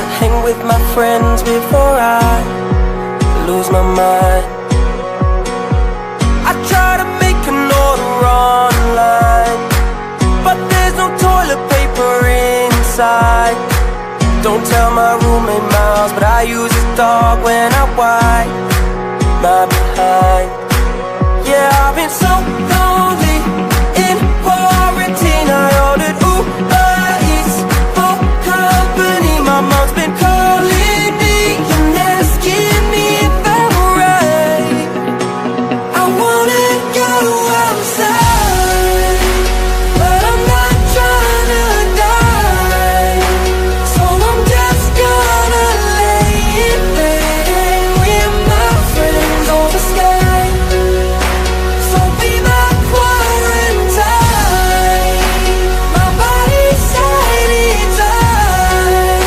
outside, hang with my friends before I lose my mind. I try to make an order online, but there's no toilet paper inside. Don't tell my roommate Miles, but I use his dog when I wipe my behind. Yeah, I've been so lonely in quarantine. I ordered Uber Eats for company. My mom's been calling me and asking me if I'm alright. I wanna go outside, but I'm not trying to die. So I'm just gonna lay in bed with my friends over Skype. So be my quarantine. My body's hiding tight.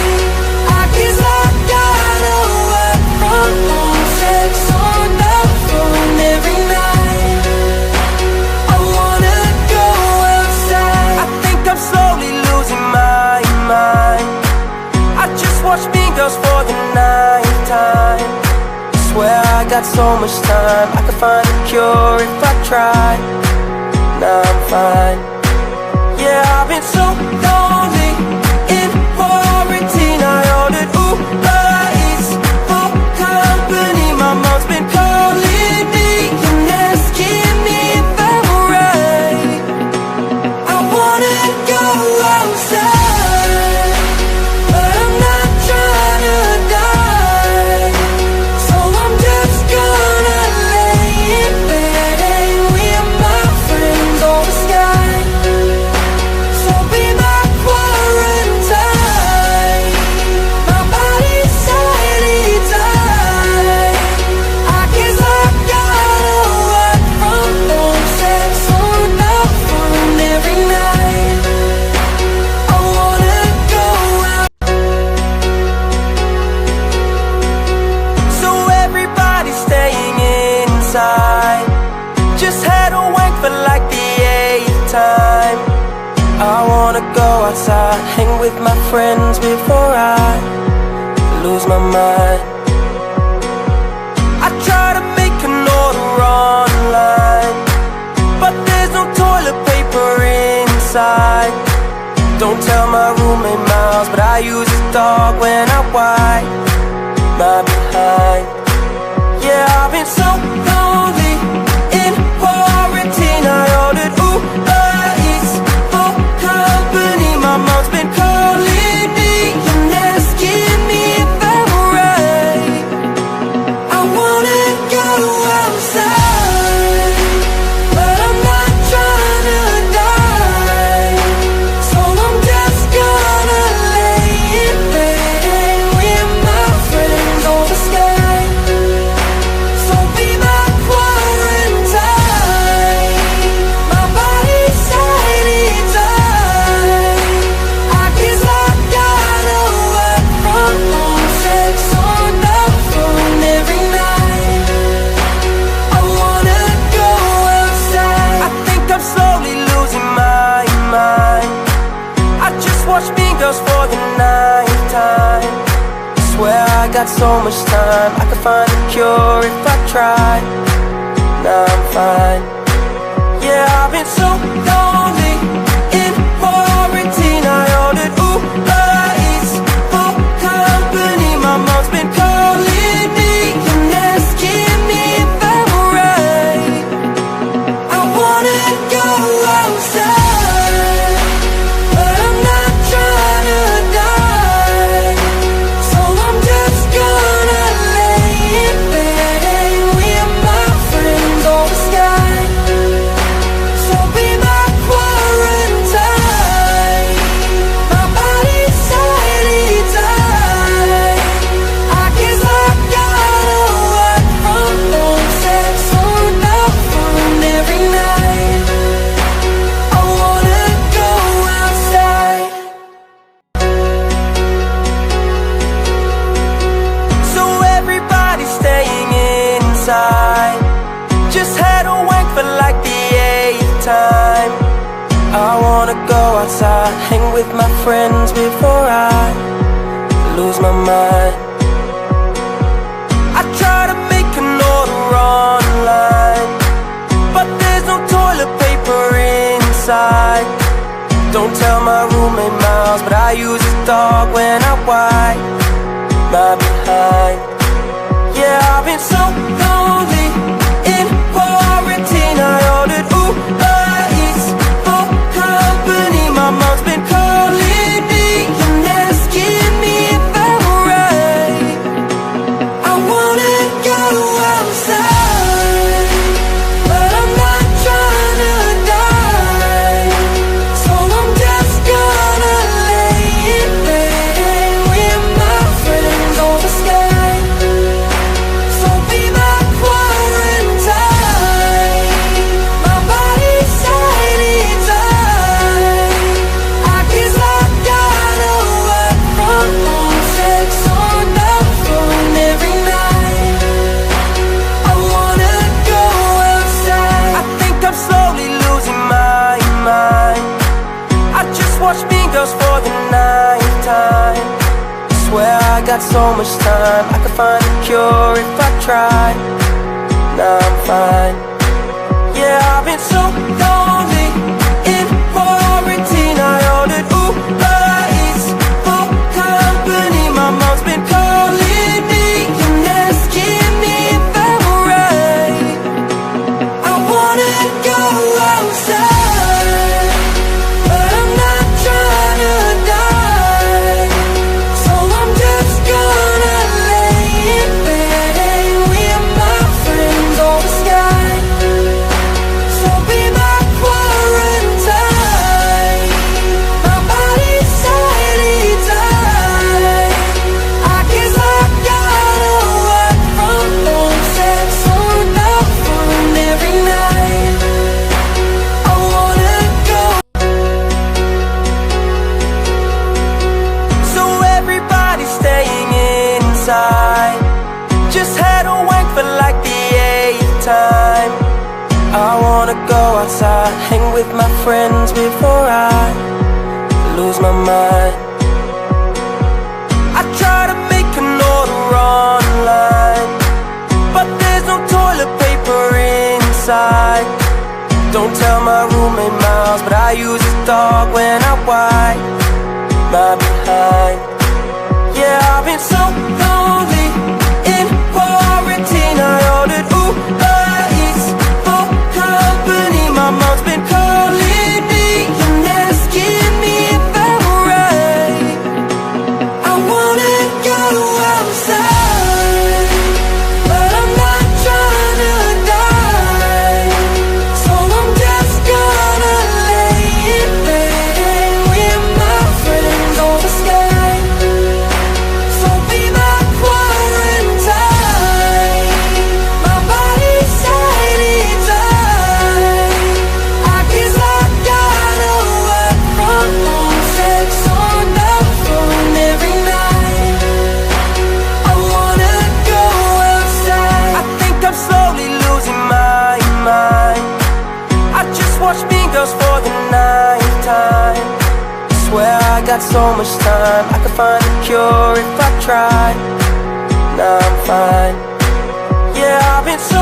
I guess I gotta work from home, sex on the phone every night. I wanna go outside. I think I'm slowly losing my mind. I just watch Mean Girls for the ninth time. Swear I got so much time, I could find a cure if I tried. Now I'm fine. Yeah, I've been so lonely in quarantine. I ordered Uber Eats for company. My mom's been calling me and asking me if I'm alright. I wanna go outside, but I'm not trying to die. So I'm just gonna lay in bed with my friends over Skype. So be my quarantine. My body's hiding tight. I guess I gotta work from home, sex on the phone every night. I wanna go out. So everybody's staying inside. Just had a wank for like the 8th time. I wanna go outside, hang with my friends before I lose my mind. I try to make an order online, but there's no toilet paper inside. Don't tell my roommate Miles, but I use his dog when I wipe my behind. Yeah, I've been so lonely in quarantine. I ordered Uber Eats for company. My mom's been calling me and asking me if I'm alright. I wanna go outside, but I'm not trying to die. So I'm just gonna lay in bed with my friends over Skype. So be my quarantine. My body's hiding tight. I guess I gotta work from home, sex on the phone every night. I wanna go outside. I think I'm slowly losing my mind. I just watched Mean Girls for the ninth time. Swear I got so much time, I could find a cure if I tried. Now I'm fine. Yeah, I've been so lonely in quarantine. I ordered Uber Eats for company. My mom's been calling me and asking me if I'm alright. I wanna go outside, but I'm not trying to die. So I'm just gonna lay in bed with my friends over Skype. So be my quarantine. My body's hiding tight. I guess I gotta work from home, sex on the phone every night. I wanna go outside. So everybody's staying inside. Just had a wank for like the 8th time. I wanna go outside, hang with my friends before I lose my mind. I try to make an order online, but there's no toilet paper inside. Don't tell my roommate Miles, but I use his dog when I wipe my behind. Yeah, I've been so lonely in quarantine. I ordered Uber Eats for company. My mom's been calling me and asking me if I'm alright. I wanna go outside, but I'm not trying to die. So I'm just gonna lay in bed with my friends on the sky. So be my quarantine. My body's shiny time. I guess I gotta work from home, sex on the phone every night. I wanna go outside. I think I'm slowly losing my mind. I just watch Mean Girls for the night time. Swear I got so much time, I could find a cure if I try. Now I'm fine. Yeah, I've been so lonely in quarantine. I ordered Uber Eats for company. My mom's been calling me and asking me if I'm alright. I wanna go outside, but I'm not trying to die. So I'm just gonna lay in bed with my friends on the sky. So be my quarantine. My body's shiny time. I guess I gotta work from home, sex on the phone every night. I wanna go. So everybody's staying inside. Just had a wank for like the 8th time. I wanna go outside, hang with my friends before I lose my mind. I try to make an order online, but there's no toilet paper inside. Don't tell my roommate Miles, but I use his dog when I wipe my behind. Yeah, I've been so lonely in quarantine. I ordered Uber Eats for company. My mom's been calling me and asking me if I'm alright. I wanna go outside, but I'm not trying to die. So I'm just gonna lay in bed with my friends on the sky. So be my quarantine. My body's shiny time. I guess I gotta work from home, sex on the phone every night. I wanna go outside. I think I'm slowly losing my mind. I just watch Mean Girls for the night time. Swear I got so much time, I could find a cure if I try. Now I'm fine. Yeah, I've been so